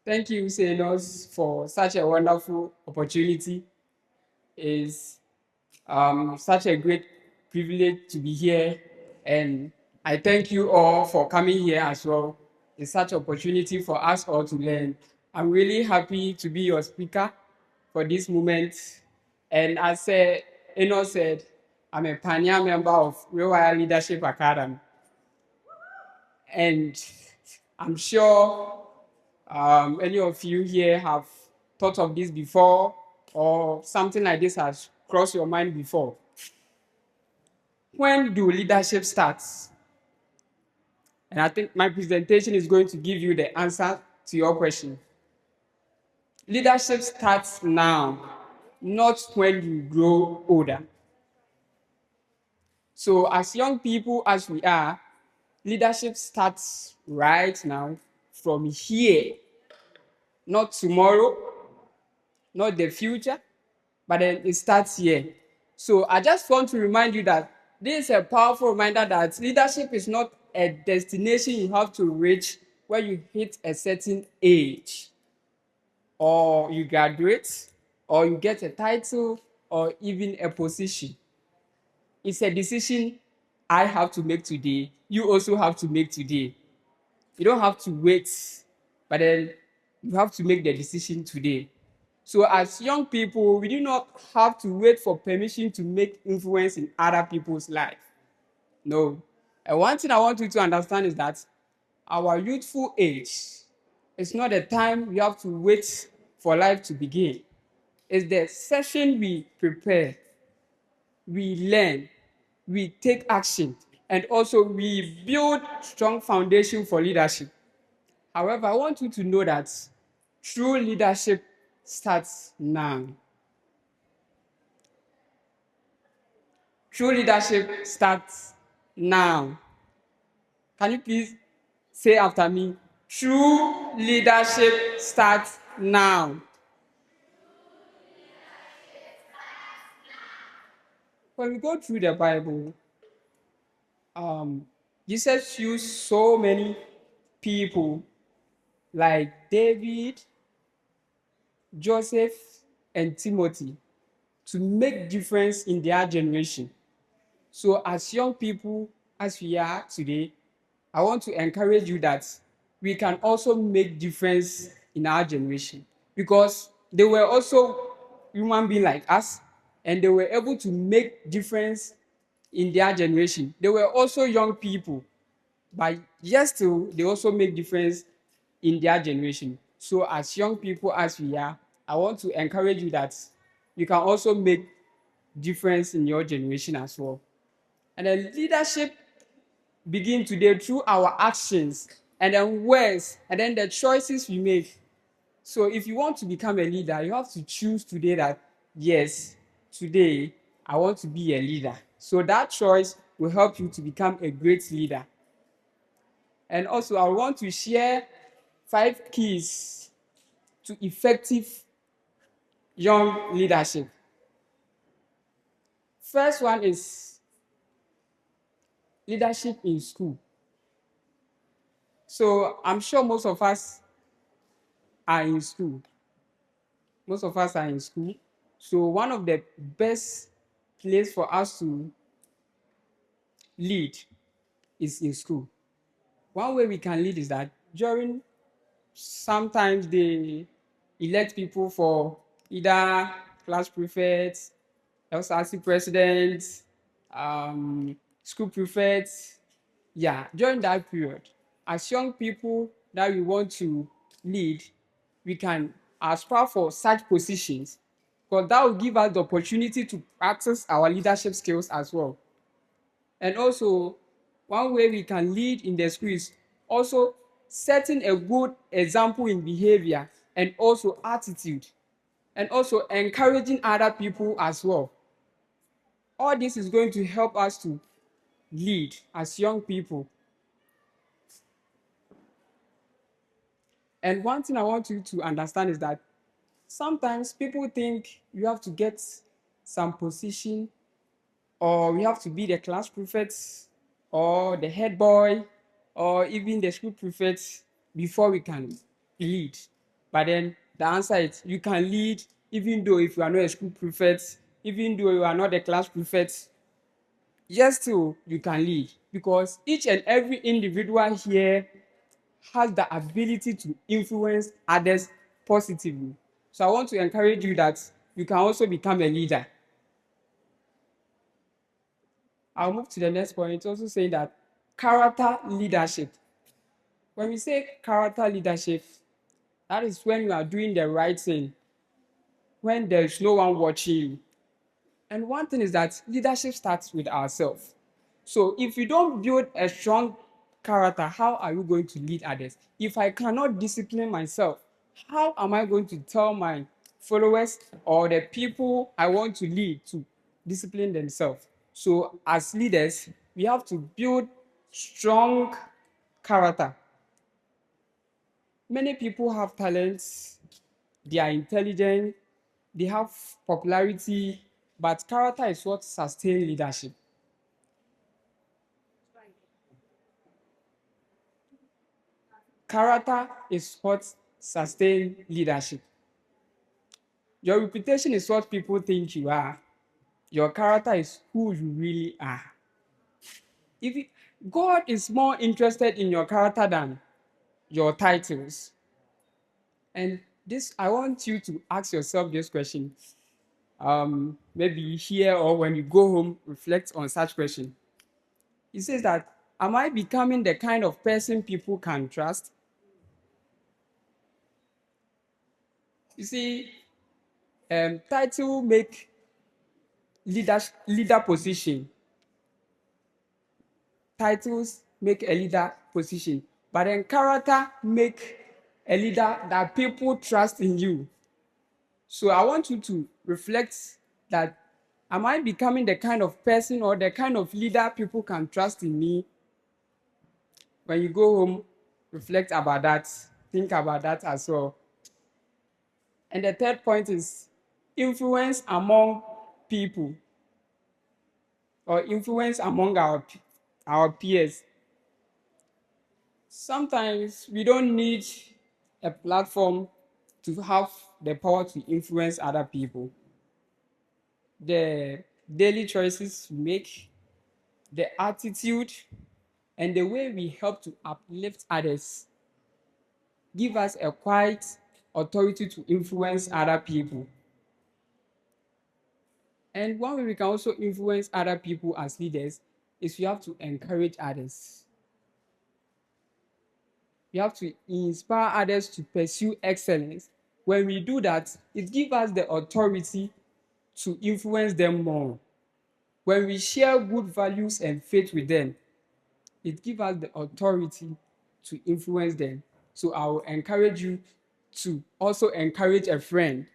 Thank you, Senos, for such a wonderful opportunity. It's such a great privilege to be here, and I thank you all for coming here as well. It's such an opportunity for us all to learn. I'm really happy to be your speaker for this moment. And as Enos said, I'm a pioneer member of Rewire Leadership Academy, and I'm sure any of you here have thought of this before, or something like this has crossed your mind before. When do leadership start? And I think my presentation is going to give you the answer to your question. Leadership starts now, not when you grow older. So as young people as we are, leadership starts right now, from here, not tomorrow, not the future, but then it starts here. So I just want to remind you that this is a powerful reminder that leadership is not a destination you have to reach when you hit a certain age, or you graduate, or you get a title, or even a position. It's a decision I have to make today. You also have to make today. You don't have to wait, but then you have to make the decision today. So as young people, we do not have to wait for permission to make influence in other people's life. No. And one thing I want you to understand is that our youthful age is not the time we have to wait for life to begin. It's the session we prepare, we learn, we take action, and also we build strong foundation for leadership. However, I want you to know that true leadership starts now. True leadership starts now. Can you please say after me? True leadership starts now. When we go through the Bible, Jesus used so many people like David, Joseph, and Timothy to make difference in their generation. So as young people, as we are today, I want to encourage you that we can also make difference in our generation, because they were also human beings like us, and they were able to make difference in their generation. They were also young people, but yet still they also make difference in their generation. So as young people as we are, I want to encourage you that you can also make difference in your generation as well. And then leadership begin today through our actions, and then words, and then the choices we make. So if you want to become a leader, you have to choose today that, yes, today I want to be a leader. So that choice will help you to become a great leader. And also, I want to share 5 keys to effective young leadership. First one is leadership in school. So I'm sure most of us are in school. Most of us are in school. So one of the best place for us to lead is in school. One way we can lead is that during, sometimes they elect people for either class prefects, LSRC presidents, school prefects. Yeah, during that period, as young people that we want to lead, we can aspire for such positions, because that will give us the opportunity to practice our leadership skills as well. And also, one way we can lead in the school is also setting a good example in behavior and also attitude, and also encouraging other people as well. All this is going to help us to lead as young people. And one thing I want you to understand is that sometimes people think you have to get some position, or we have to be the class prefect, or the head boy, or even the school prefect before we can lead. But then the answer is you can lead even though if you are not a school prefect, even though you are not a class prefect, yes, still you can lead because each and every individual here has the ability to influence others positively. So I want to encourage you that you can also become a leader. I'll move to the next point. It's also saying that character leadership. When we say character leadership, that is when you are doing the right thing, when there's no one watching you. And one thing is that leadership starts with ourselves. So if you don't build a strong character, how are you going to lead others? If I cannot discipline myself, how am I going to tell my followers or the people I want to lead to discipline themselves? So as leaders, we have to build strong character. Many people have talents, they are intelligent, they have popularity, but character is what sustains leadership. Character is what sustains leadership. Your reputation is what people think you are. Your character is who you really are. If you, God is more interested in your character than your titles. And this, I want you to ask yourself this question. Maybe here or when you go home, reflect on such question. He says that, am I becoming the kind of person people can trust? You see, title make leader position. Titles make a leader position, but then character make a leader that people trust in you. So I want you to reflect that, am I becoming the kind of person or the kind of leader people can trust in me? When you go home, reflect about that, think about that as well. And the third point is influence among people or influence among our peers. Sometimes we don't need a platform to have the power to influence other people. The daily choices we make, the attitude, and the way we help to uplift others give us a quiet authority to influence other people. And one way we can also influence other people as leaders is we have to encourage others. We have to inspire others to pursue excellence. When we do that, it gives us the authority to influence them more. When we share good values and faith with them, it gives us the authority to influence them. So I will encourage you to also encourage a friend,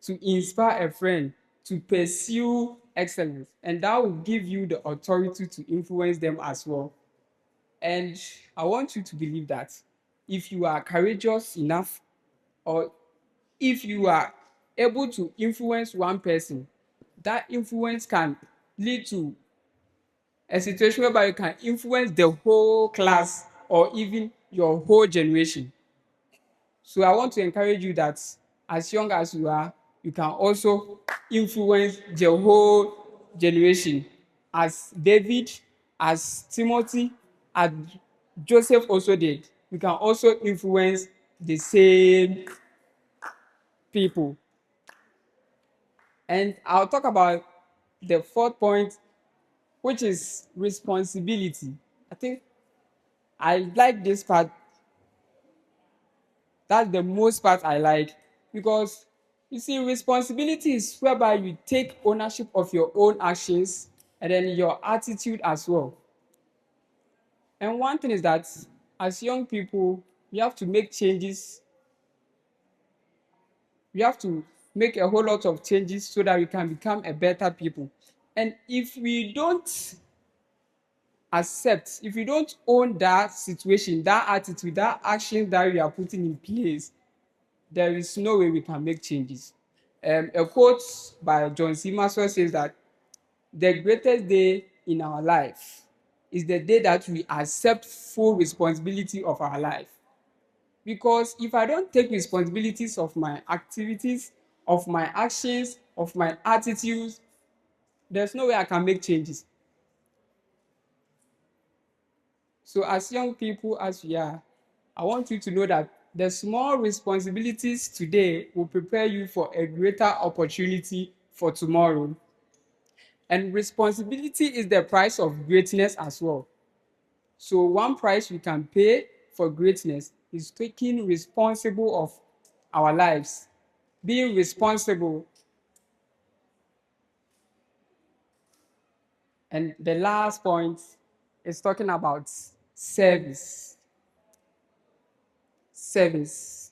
to inspire a friend to pursue excellence, and that will give you the authority to influence them as well. And I want you to believe that if you are courageous enough, or if you are able to influence one person, that influence can lead to a situation whereby you can influence the whole class or even your whole generation. So I want to encourage you that as young as you are, you can also influence the whole generation. As David, as Timothy, as Joseph also did. You can also influence the same people. And I'll talk about the fourth point, which is responsibility. I think I like this part. That's the most part I like, because you see, responsibility is whereby you take ownership of your own actions and then your attitude as well. And one thing is that as young people, we have to make changes. We have to make a whole lot of changes so that we can become a better people. And if we don't accept, if we don't own that situation, that attitude, that action that we are putting in place, there is no way we can make changes. A quote by John C. Maxwell says that the greatest day in our life is the day that we accept full responsibility of our life. Because if I don't take responsibilities of my activities, of my actions, of my attitudes, there's no way I can make changes. So as young people as we are, I want you to know that the small responsibilities today will prepare you for a greater opportunity for tomorrow. And responsibility is the price of greatness as well. So one price we can pay for greatness is taking responsible of our lives, being responsible. And the last point is talking about service. Service.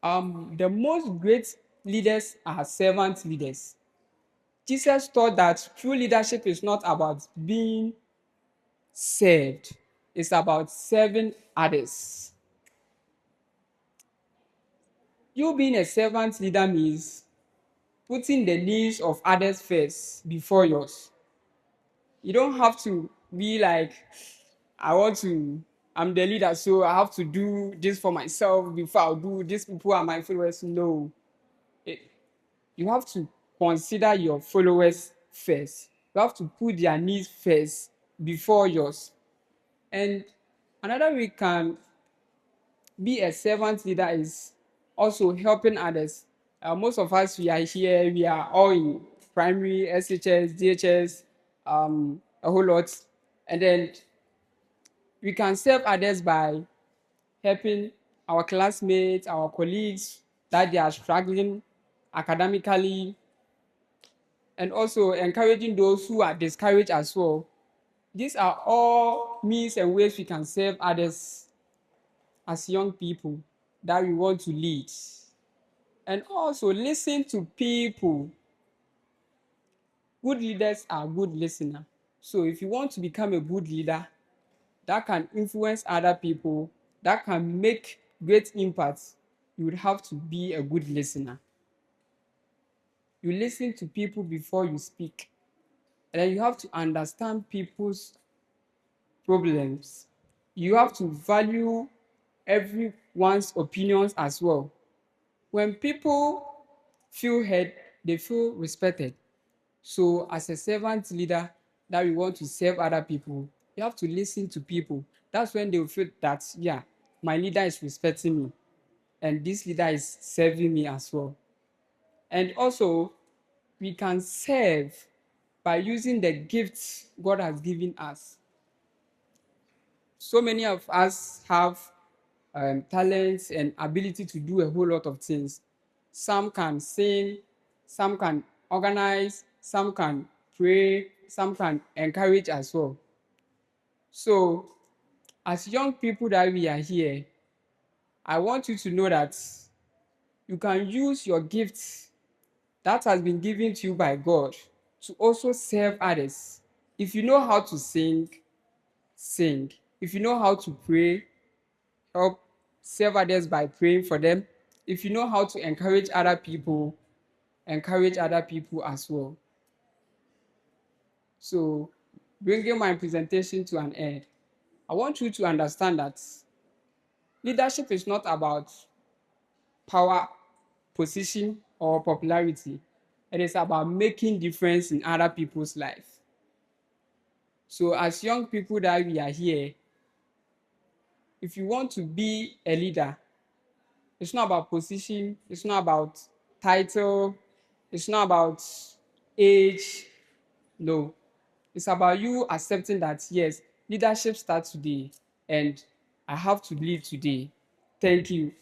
The most great leaders are servant leaders. Jesus taught that true leadership is not about being served, it's about serving others. You being a servant leader means putting the needs of others first before yours. You don't have to be like, I'm the leader, so I have to do this for myself before I'll do these people are my followers. No. It- you have to consider your followers first. You have to put their needs first before yours. And another way can be a servant leader is also helping others. Most of us, we are here, we are all in primary, SHS, DHS, a whole lot. And then we can serve others by helping our classmates, our colleagues that they are struggling academically, and also encouraging those who are discouraged as well. These are all means and ways we can serve others as young people that we want to lead. And also listen to people. Good leaders are good listeners. So if you want to become a good leader that can influence other people, that can make great impact, you would have to be a good listener. You listen to people before you speak. And then you have to understand people's problems. You have to value everyone's opinions as well. When people feel heard, they feel respected. So as a servant leader that we want to serve other people, you have to listen to people. That's when they will feel that, yeah, my leader is respecting me and this leader is serving me as well. And also, we can serve by using the gifts God has given us. So many of us have talents and ability to do a whole lot of things. Some can sing, some can organize, some can pray, some can encourage as well. So, as young people that we are here, I want you to know that you can use your gifts that has been given to you by God to also serve others. If you know how to sing, sing. If you know how to pray, help serve others by praying for them. If you know how to encourage other people, encourage other people as well. So, bringing my presentation to an end, I want you to understand that leadership is not about power, position, or popularity. It is about making difference in other people's life. So, as young people that we are here, if you want to be a leader, it's not about position, it's not about title, it's not about age. No, it's about you accepting that, yes, leadership starts today and I have to lead today. Thank you.